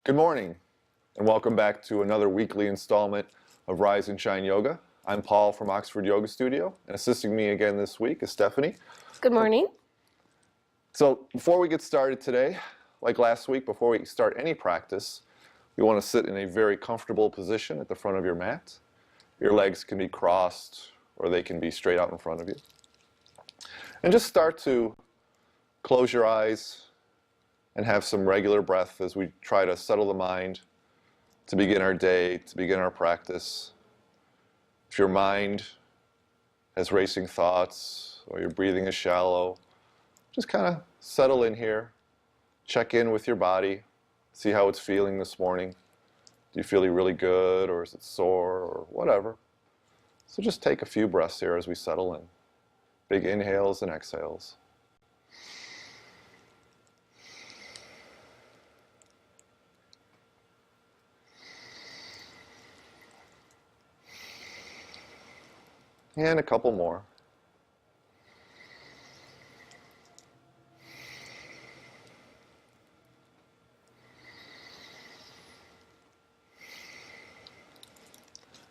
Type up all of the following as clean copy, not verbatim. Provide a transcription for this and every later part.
Good morning, and welcome back to another weekly installment of Rise and Shine Yoga. I'm Paul from Oxford Yoga Studio, and assisting me again this week is Stephanie. Good morning. So before we get started today, like last week, before we start any practice, we want to sit in a very comfortable position at the front of your mat. Your legs can be crossed or they can be straight out in front of you. And just start to close your eyes and have some regular breath as we try to settle the mind to begin our day, to begin our practice. If your mind has racing thoughts or your breathing is shallow, just kind of settle in here, check in with your body, see how it's feeling this morning. Do you feel really good, or is it sore, or whatever? So just take a few breaths here as we settle in. Big inhales and exhales. And a couple more.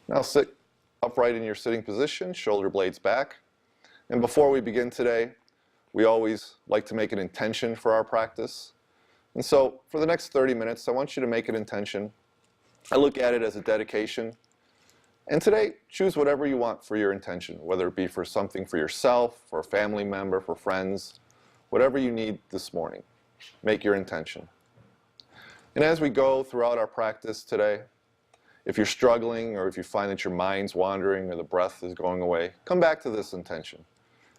Now sit upright in your sitting position, shoulder blades back. And before we begin today, we always like to make an intention for our practice. And so for the next 30 minutes, I want you to make an intention. I look at it as a dedication. And today, choose whatever you want for your intention, whether it be for something for yourself, for a family member, for friends, whatever you need this morning. Make your intention. And as we go throughout our practice today, if you're struggling or if you find that your mind's wandering or the breath is going away, come back to this intention.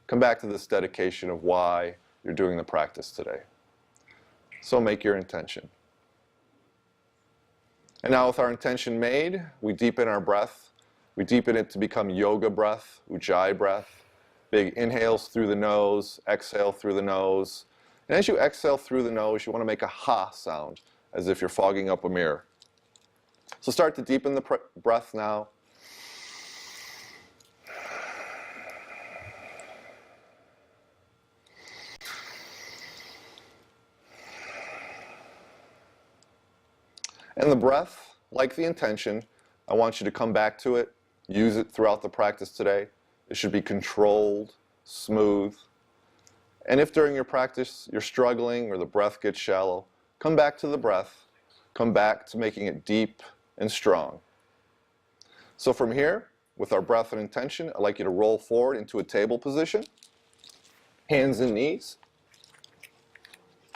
Come back to this dedication of why you're doing the practice today. So make your intention. And now with our intention made, we deepen our breath. We deepen it to become yoga breath, ujjayi breath. Big inhales through the nose, exhale through the nose. And as you exhale through the nose, you want to make a ha sound, as if you're fogging up a mirror. So start to deepen the breath now. And the breath, like the intention, I want you to come back to it. Use it throughout the practice today. It should be controlled, smooth. And if during your practice you're struggling or the breath gets shallow, come back to the breath. Come back to making it deep and strong. So from here, with our breath and intention, I'd like you to roll forward into a table position. Hands and knees.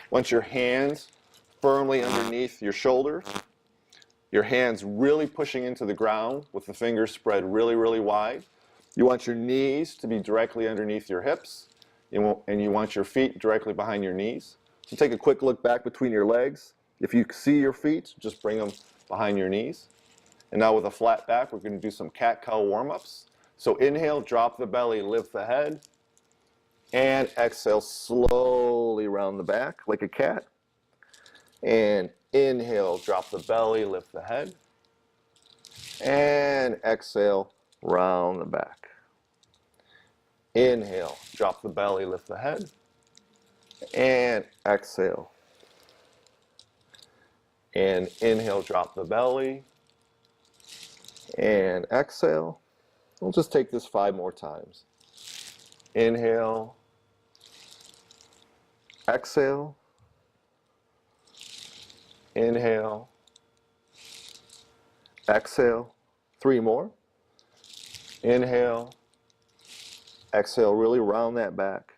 Once your hands firmly underneath your shoulders, your hands really pushing into the ground with the fingers spread really, really wide. You want your knees to be directly underneath your hips, and you want your feet directly behind your knees. So take a quick look back between your legs. If you see your feet, just bring them behind your knees. And now with a flat back, we're going to do some cat-cow warm-ups. So inhale, drop the belly, lift the head. And exhale, slowly round the back like a cat. And inhale, drop the belly, lift the head. And exhale, round the back. Inhale, drop the belly, lift the head. And exhale. And inhale, drop the belly. And exhale. We'll just take this 5 more times. Inhale. Exhale. Inhale. Exhale. 3 more. Inhale. Exhale, really round that back.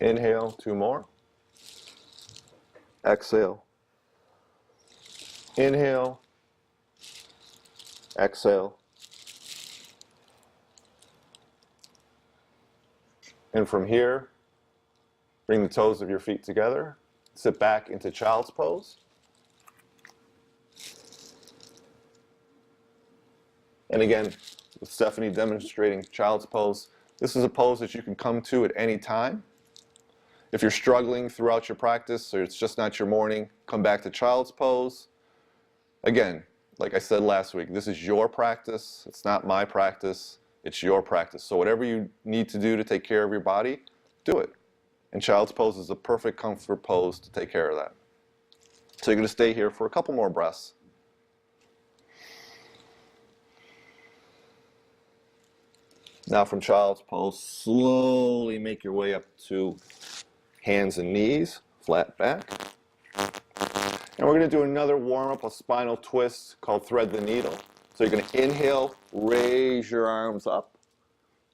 Inhale, 2 more. Exhale. Inhale. Exhale. And from here, bring the toes of your feet together. Sit back into child's pose. And again, with Stephanie demonstrating child's pose, this is a pose that you can come to at any time. If you're struggling throughout your practice or it's just not your morning, come back to child's pose. Again, like I said last week, this is your practice. It's not my practice. It's your practice. So whatever you need to do to take care of your body, do it. And child's pose is a perfect comfort pose to take care of that. So you're going to stay here for a couple more breaths. Now from child's pose, slowly make your way up to hands and knees, flat back. And we're going to do another warm-up, a spinal twist called thread the needle. So you're going to inhale, raise your arms up,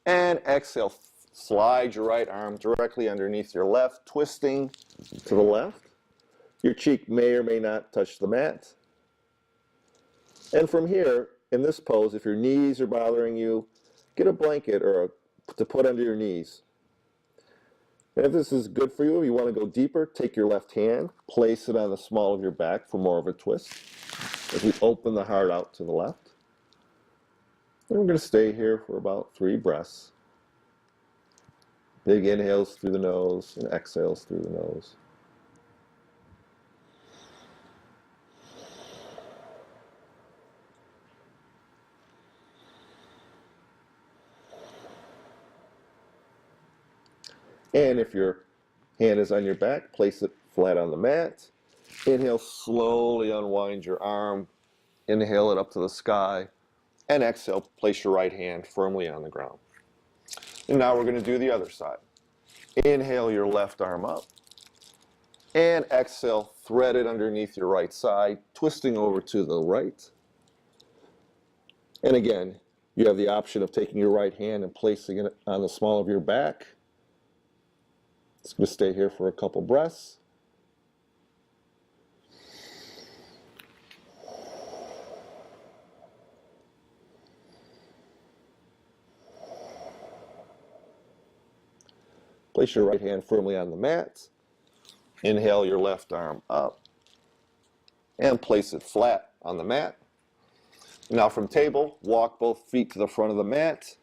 and exhale, slide your right arm directly underneath your left, twisting to the left. Your cheek may or may not touch the mat. And from here, in this pose, if your knees are bothering you, get a blanket to put under your knees. And if this is good for you, if you want to go deeper, take your left hand, place it on the small of your back for more of a twist. As we open the heart out to the left. And we're going to stay here for about 3 breaths. Big inhales through the nose and exhales through the nose. And if your hand is on your back, place it flat on the mat. Inhale, slowly unwind your arm. Inhale it up to the sky. And exhale, place your right hand firmly on the ground. And now we're going to do the other side. Inhale your left arm up. And exhale, thread it underneath your right side, twisting over to the right. And again, you have the option of taking your right hand and placing it on the small of your back. It's going to stay here for a couple breaths. Place your right hand firmly on the mat. Inhale your left arm up. And place it flat on the mat. Now from table, walk both feet to the front of the mat.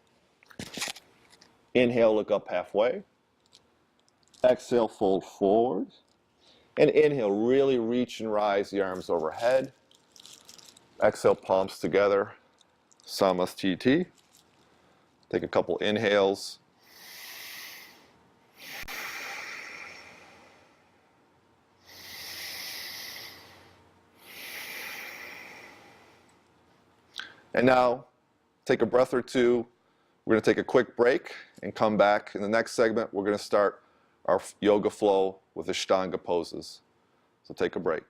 Inhale, look up halfway. Exhale, fold forward. And inhale, really reach and rise the arms overhead. Exhale, palms together, Samastiti. Take a couple inhales. And now, take a breath or two. We're going to take a quick break and come back. In the next segment, we're going to start our yoga flow with Ashtanga poses. So take a break.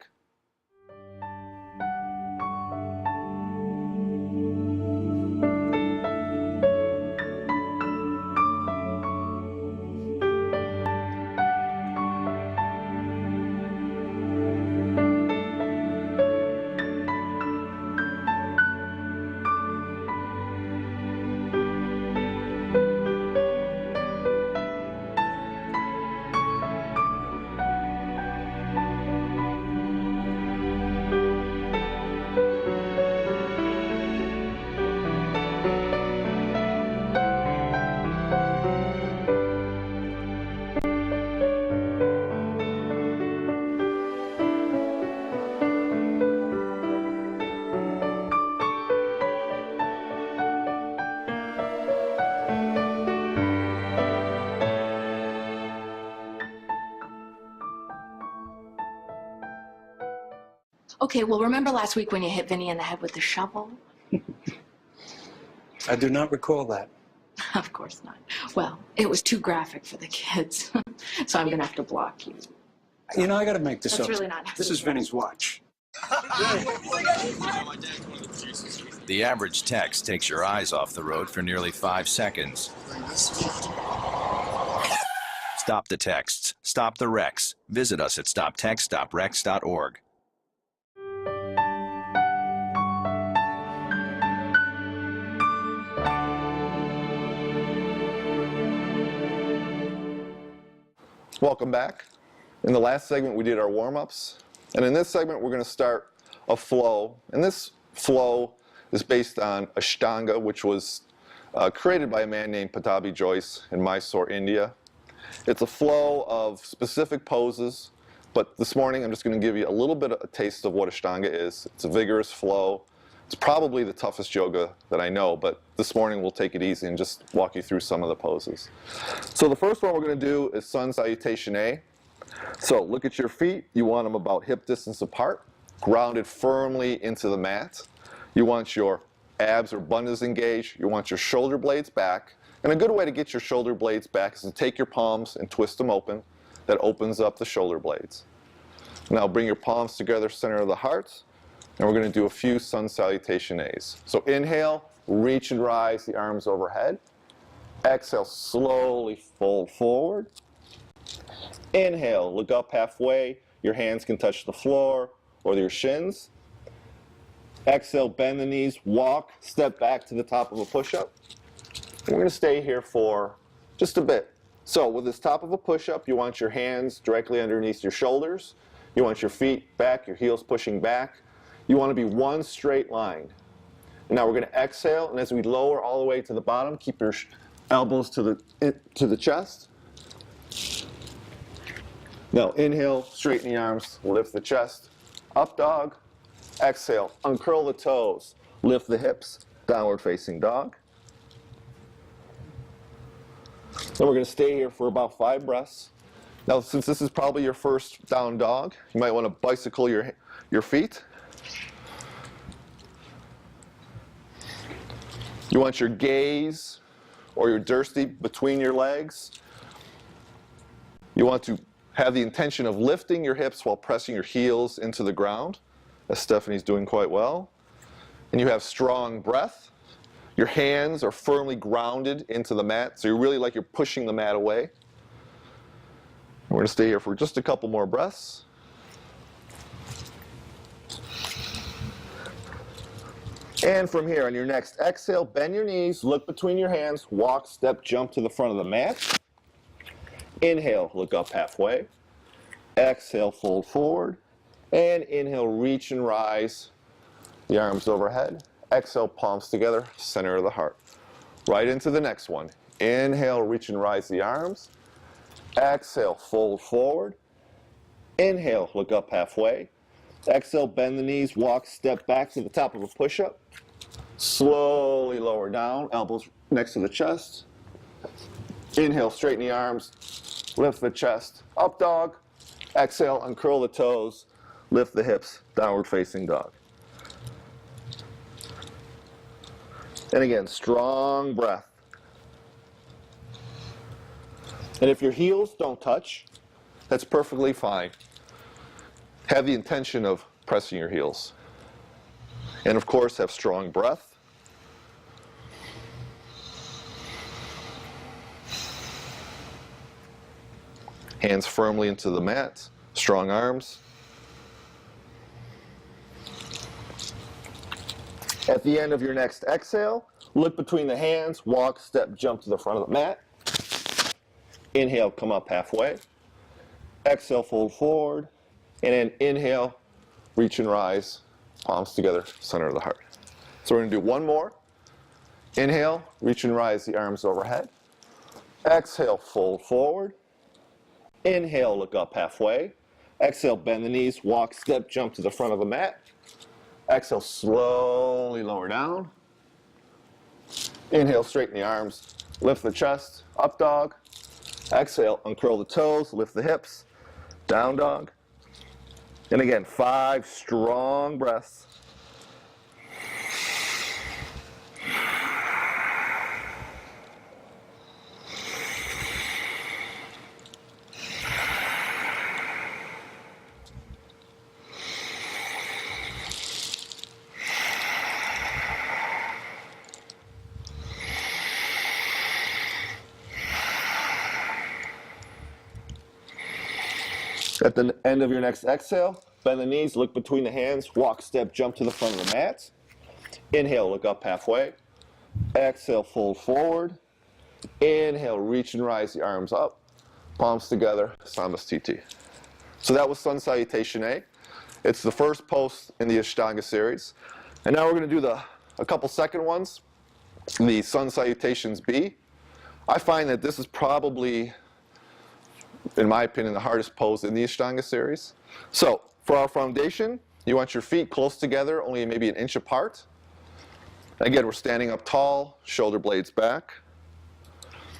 Okay, well, remember last week when you hit Vinny in the head with the shovel? I do not recall that. Of course not. Well, it was too graphic for the kids, so I'm going to have to block you. You know, I got to make this up. That's really not necessary. This is Vinny's watch. The average text takes your eyes off the road for nearly 5 seconds. Stop the texts. Stop the wrecks. Visit us at stoptextstoprex.org. Welcome back. In the last segment, we did our warm-ups. And in this segment, we're going to start a flow. And this flow is based on Ashtanga, which was created by a man named Pattabhi Jois in Mysore, India. It's a flow of specific poses, but this morning I'm just going to give you a little bit of a taste of what Ashtanga is. It's a vigorous flow. It's probably the toughest yoga that I know, but this morning we'll take it easy and just walk you through some of the poses. So the first one we're going to do is Sun Salutation A. So look at your feet. You want them about hip distance apart, grounded firmly into the mat. You want your abs or bundles engaged. You want your shoulder blades back. And a good way to get your shoulder blades back is to take your palms and twist them open. That opens up the shoulder blades. Now bring your palms together, center of the heart, and we're going to do a few sun salutation A's. So inhale, reach and rise the arms overhead. Exhale, slowly fold forward. Inhale, look up halfway. Your hands can touch the floor or your shins. Exhale, bend the knees, walk, step back to the top of a push-up. And we're going to stay here for just a bit. So with this top of a push-up, you want your hands directly underneath your shoulders. You want your feet back, your heels pushing back. You want to be one straight line. And now we're going to exhale, and as we lower all the way to the bottom, keep your elbows to the chest. Now inhale, straighten the arms, lift the chest, up dog. Exhale, uncurl the toes, lift the hips, downward facing dog. Then we're going to stay here for about 5 breaths. Now since this is probably your first down dog, you might want to bicycle your feet. You want your gaze or your dirsty between your legs. You want to have the intention of lifting your hips while pressing your heels into the ground, as Stephanie's doing quite well. And you have strong breath. Your hands are firmly grounded into the mat, so you're really like you're pushing the mat away. We're going to stay here for just a couple more breaths. And from here, on your next exhale, bend your knees, look between your hands, walk, step, jump to the front of the mat. Inhale, look up halfway. Exhale, fold forward. And inhale, reach and rise the arms overhead. Exhale, palms together, center of the heart. Right into the next one. Inhale, reach and rise the arms. Exhale, fold forward. Inhale, look up halfway. Exhale, bend the knees, walk, step back to the top of a push-up. Slowly lower down, elbows next to the chest. Inhale, straighten the arms, lift the chest, up dog. Exhale, uncurl the toes, lift the hips, downward facing dog. And again, strong breath. And if your heels don't touch, that's perfectly fine. Have the intention of pressing your heels. And of course, have strong breath. Hands firmly into the mat, strong arms. At the end of your next exhale, look between the hands, walk, step, jump to the front of the mat. Inhale, come up halfway. Exhale, fold forward. And then inhale, reach and rise, palms together, center of the heart. So we're going to do one more. Inhale, reach and rise the arms overhead. Exhale, fold forward. Inhale, look up halfway. Exhale, bend the knees, walk, step, jump to the front of the mat. Exhale, slowly lower down. Inhale, straighten the arms, lift the chest, up dog. Exhale, uncurl the toes, lift the hips, down dog. And again, 5 strong breaths. At the end of your next exhale, bend the knees, look between the hands, walk, step, jump to the front of the mat. Inhale, look up halfway. Exhale, fold forward. Inhale, reach and rise the arms up. Palms together, Samastiti. So that was Sun Salutation A. It's the first pose in the Ashtanga series. And now we're going to do a couple second ones, the Sun Salutations B. I find that this is probably, in my opinion, the hardest pose in the Ashtanga series. So for our foundation, you want your feet close together, only maybe an inch apart. Again, we're standing up tall, shoulder blades back.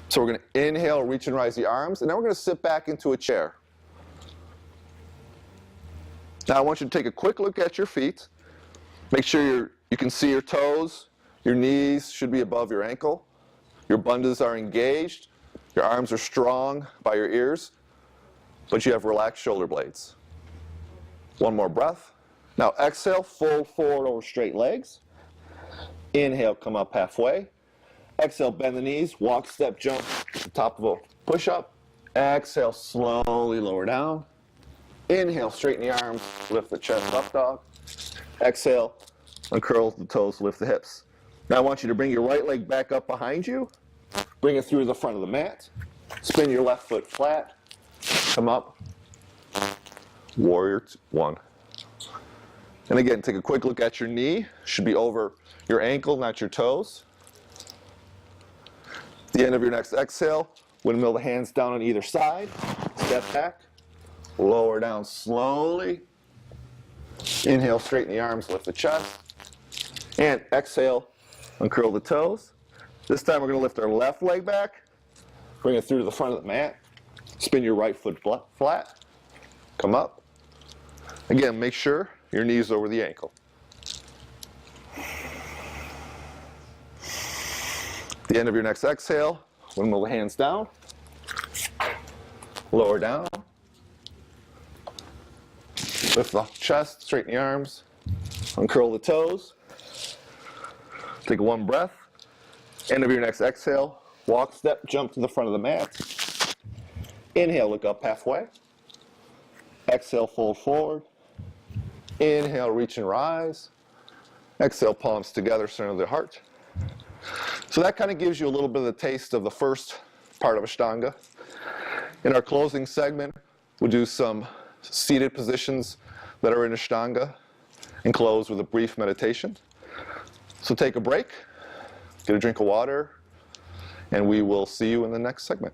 So we're going to inhale, reach and rise the arms, and then we're going to sit back into a chair. Now I want you to take a quick look at your feet. Make sure you can see your toes. Your knees should be above your ankle. Your bundas are engaged. Your arms are strong by your ears, but you have relaxed shoulder blades. One more breath. Now exhale, fold forward over straight legs. Inhale, come up halfway. Exhale, bend the knees, walk, step, jump to the top of a push-up. Exhale, slowly lower down. Inhale, straighten the arms, lift the chest, up dog. Exhale, uncurl the toes, lift the hips. Now I want you to bring your right leg back up behind you. Bring it through the front of the mat. Spin your left foot flat. Come up. Warrior one. And again, take a quick look at your knee. Should be over your ankle, not your toes. At the end of your next exhale, windmill the hands down on either side. Step back. Lower down slowly. Inhale, straighten the arms, lift the chest. And exhale, uncurl the toes. This time we're going to lift our left leg back. Bring it through to the front of the mat. Spin your right foot flat. Come up. Again, make sure your knee's over the ankle. At the end of your next exhale, windmill the hands down. Lower down. Lift the chest, straighten the arms. Uncurl the toes. Take one breath. End of your next exhale, walk, step, jump to the front of the mat. Inhale, look up halfway. Exhale, fold forward. Inhale, reach and rise. Exhale, palms together, center of the heart. So that kind of gives you a little bit of the taste of the first part of Ashtanga. In our closing segment, we'll do some seated positions that are in Ashtanga and close with a brief meditation. So take a break. Get a drink of water, and we will see you in the next segment.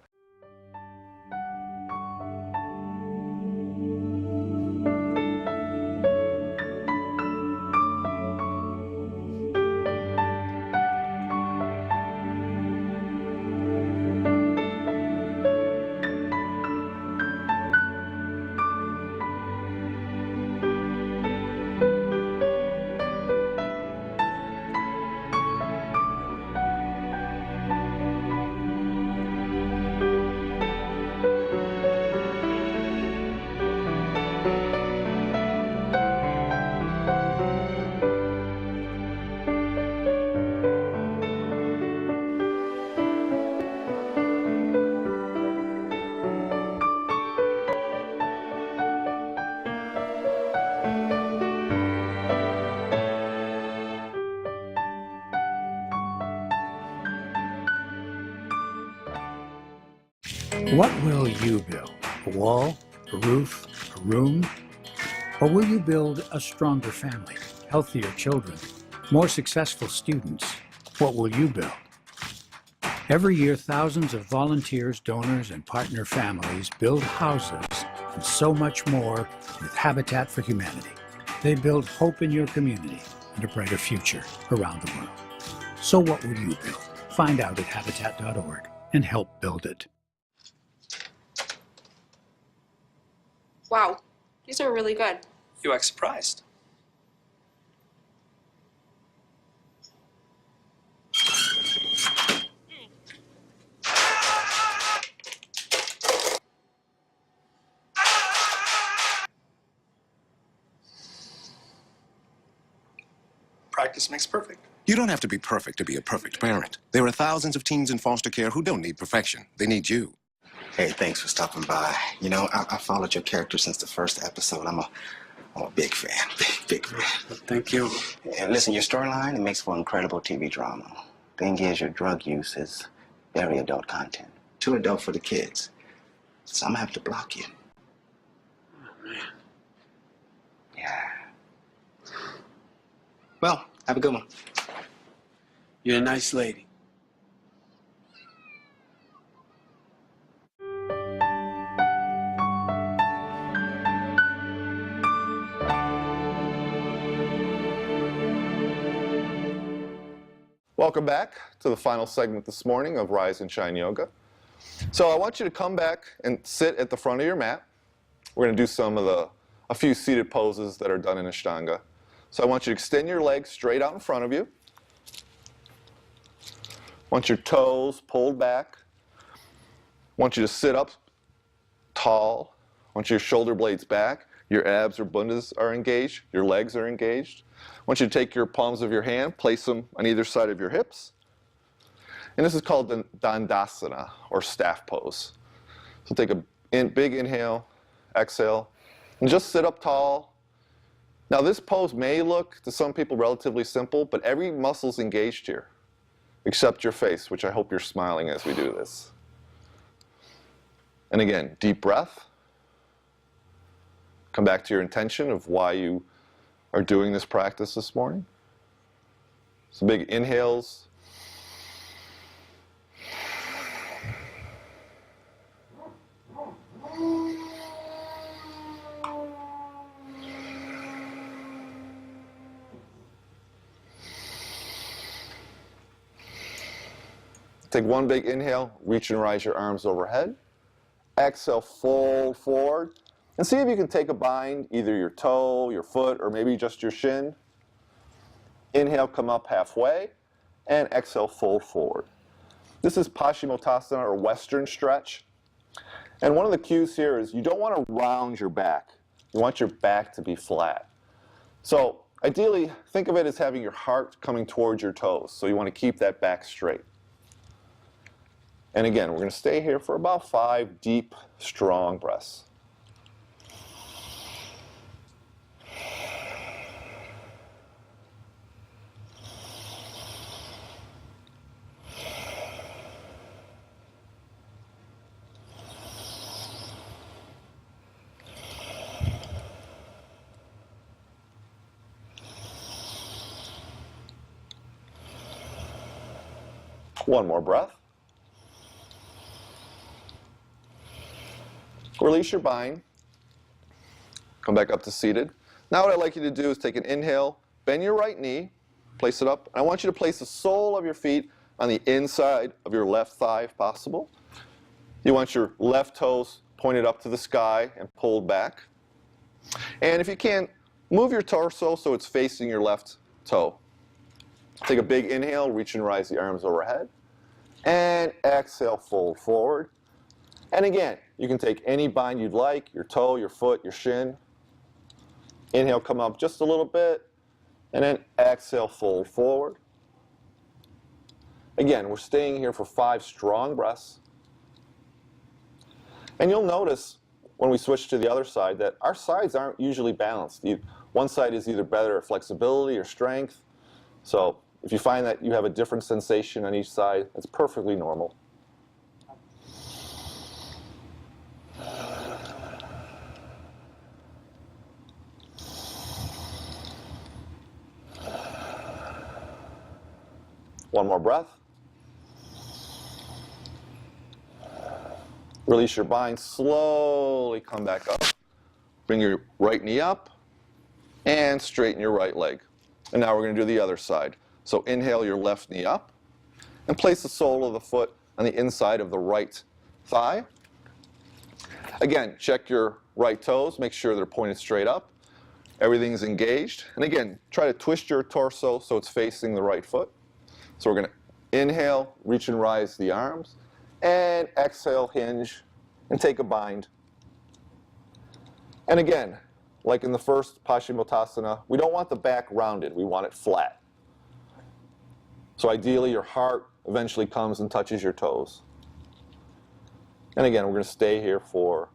What will you build? A wall, a roof, a room? Or will you build a stronger family, healthier children, more successful students? What will you build? Every year, thousands of volunteers, donors, and partner families build houses and so much more with Habitat for Humanity. They build hope in your community and a brighter future around the world. So what will you build? Find out at habitat.org and help build it. Wow, these are really good. You act surprised. Practice makes perfect. You don't have to be perfect to be a perfect parent. There are thousands of teens in foster care who don't need perfection. They need you. Hey, thanks for stopping by. You know, I followed your character since the first episode. I'm a big fan, big fan. Thank you. And listen, your storyline, it makes for incredible TV drama. Thing is, your drug use is very adult content. Too adult for the kids. So I'm gonna have to block you. Oh, man. Yeah. Well, have a good one. You're a nice lady. Welcome back to the final segment this morning of Rise and Shine Yoga. So I want you to come back and sit at the front of your mat. We're going to do some of the a few seated poses that are done in Ashtanga. So I want you to extend your legs straight out in front of you. Want your toes pulled back. Want you to sit up tall. Want your shoulder blades back. Your abs or bandhas are engaged. Your legs are engaged. Want you to take your palms of your hand, place them on either side of your hips. And this is called the Dandasana, or staff pose. So take a big inhale, exhale, and just sit up tall. Now this pose may look to some people relatively simple, but every muscle's engaged here, except your face, which I hope you're smiling as we do this. And again, deep breath. Come back to your intention of why you are doing this practice this morning. So big inhales. Take one big inhale, reach and rise your arms overhead. Exhale, fold forward. And see if you can take a bind, either your toe, your foot, or maybe just your shin. Inhale, come up halfway, and exhale, fold forward. This is Paschimottanasana, or Western stretch. And one of the cues here is you don't want to round your back. You want your back to be flat. So ideally, think of it as having your heart coming towards your toes. So you want to keep that back straight. And again, we're going to stay here for about 5 deep, strong breaths. One more breath. Release your bind. Come back up to seated. Now what I'd like you to do is take an inhale, bend your right knee, place it up. And I want you to place the sole of your feet on the inside of your left thigh if possible. You want your left toes pointed up to the sky and pulled back. And if you can, move your torso so it's facing your left toe. Take a big inhale, reach and rise the arms overhead. And exhale, fold forward. And again, you can take any bind you'd like, your toe, your foot, your shin. Inhale, come up just a little bit. And then exhale, fold forward. Again, we're staying here for 5 strong breaths. And you'll notice when we switch to the other side that our sides aren't usually balanced. One side is either better at flexibility or strength. So if you find that you have a different sensation on each side, it's perfectly normal. One more breath. Release your bind, slowly come back up. Bring your right knee up and straighten your right leg. And now we're going to do the other side. So inhale your left knee up and place the sole of the foot on the inside of the right thigh. Again, check your right toes, make sure they're pointed straight up. Everything's engaged. And again, try to twist your torso so it's facing the right foot. So we're going to inhale, reach and rise the arms, and exhale, hinge, and take a bind. And again, like in the first Paschimottanasana, we don't want the back rounded, we want it flat. So ideally, your heart eventually comes and touches your toes. And again, we're going to stay here for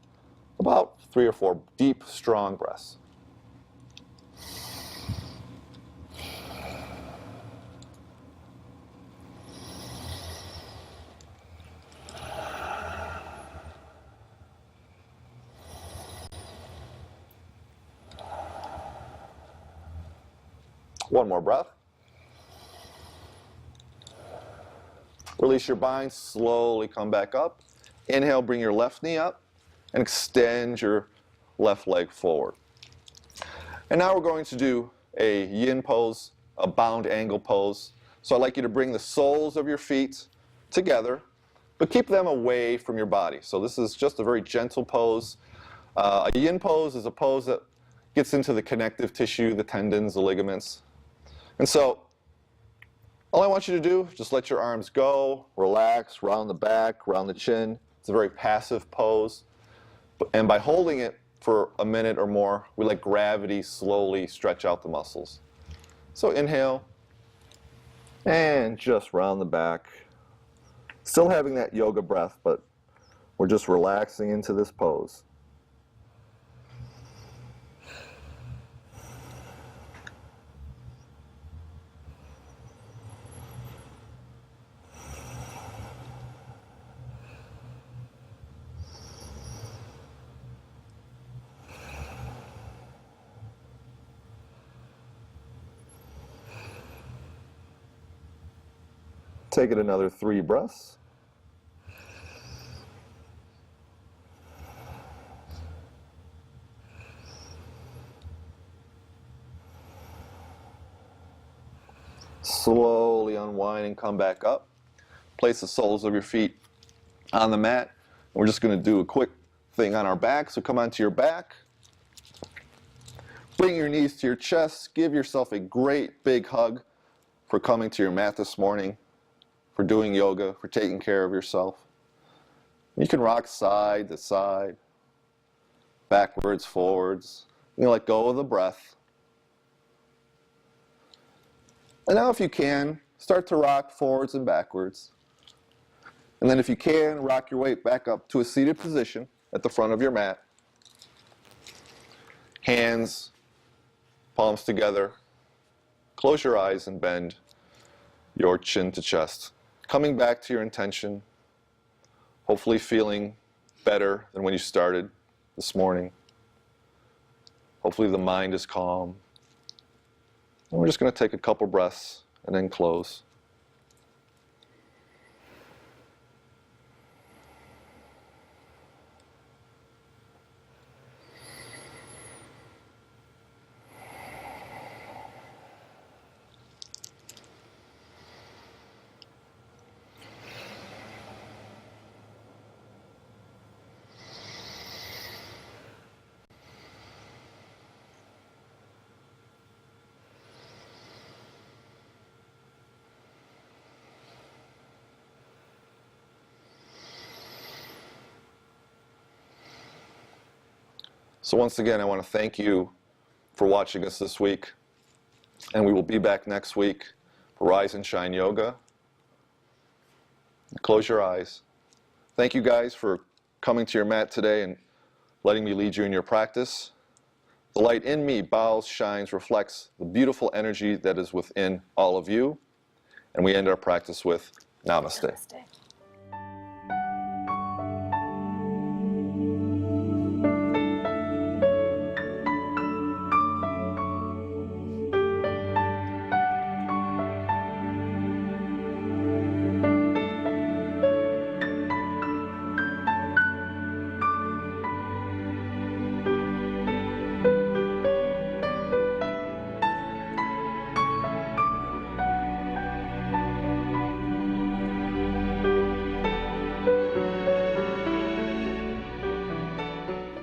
about 3 or 4 deep, strong breaths. One more breath. Release your bind, slowly come back up. Inhale, bring your left knee up and extend your left leg forward. And now we're going to do a yin pose, a bound angle pose. So I'd like you to bring the soles of your feet together, but keep them away from your body. So this is just a very gentle pose. A yin pose is a pose that gets into the connective tissue, the tendons, the ligaments. And so all I want you to do, just let your arms go, relax, round the back, round the chin. It's a very passive pose. And by holding it for a minute or more, we let gravity slowly stretch out the muscles. So inhale, and just round the back. Still having that yoga breath, but we're just relaxing into this pose. Take it another 3 breaths. Slowly unwind and come back up. Place the soles of your feet on the mat. And we're just going to do a quick thing on our back. So come onto your back. Bring your knees to your chest. Give yourself a great big hug for coming to your mat this morning, for doing yoga, for taking care of yourself. You can rock side to side, backwards, forwards. You let go of the breath. And now if you can, start to rock forwards and backwards. And then if you can, rock your weight back up to a seated position at the front of your mat. Hands, palms together. Close your eyes and bend your chin to chest. Coming back to your intention, hopefully feeling better than when you started this morning. Hopefully the mind is calm. And we're just going to take a couple breaths and then close. So once again, I want to thank you for watching us this week. And we will be back next week for Rise and Shine Yoga. Close your eyes. Thank you guys for coming to your mat today and letting me lead you in your practice. The light in me bows, shines, reflects the beautiful energy that is within all of you. And we end our practice with Namaste. Namaste.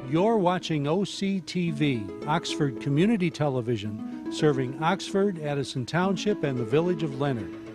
You're watching OCTV, Oxford Community Television, serving Oxford, Addison Township, and the village of Leonard.